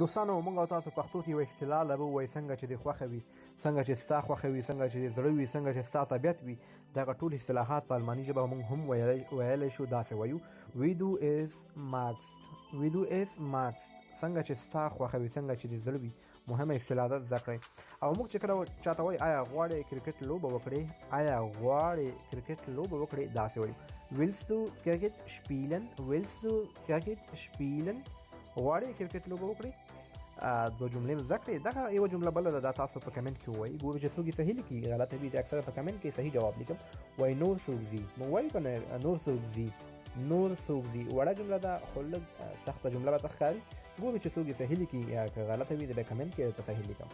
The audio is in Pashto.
دوستانو موږ او تاسو پښتو کې یو اصطلاح لرو وایي څنګه چې د خوښه وي، څنګه چې ستا خوښه وي، څنګه چې د زړه وي، څنګه چې ستا طبیعت وي. دغه ټول اصطلاحات په الماني ژبه موږ هم ویلی شو. داسې وایو وی دو اس ماکست، وی دو اس ماکست، څنګه چې ستا خوښه وي، څنګه چې د زړه وي. مهمه اصطلاح ده، زده کړئ. او موږ چې کله چاته وایي آیا غواړې کرکټ لوبه وکړې، آیا غواړې کرکټ لوبه وکړې، داسې وایو willst du Cricket spielen, willst du Cricket spielen. غواړې کرکټ لوبه وکړې. دوه جملې مې زده کړې. دغه یوه جمله بله ده، دا تاسو په کمنټ کې ووایي. ګورو چې څوک یې صحیح لیکي، غلطه وي. اکثره په کمنټ کې صحیح جواب لیکم. وایي نور څوک ځي، موږ وایو که نه نور څوک ځي، نور څوک ځي. وړه جمله ده خو لږ سخته جمله راته ښکاري. ګورو چې څوک یې صحیح لیکي، که غلطه وي د کمنټ کې درته صحیح لیکم.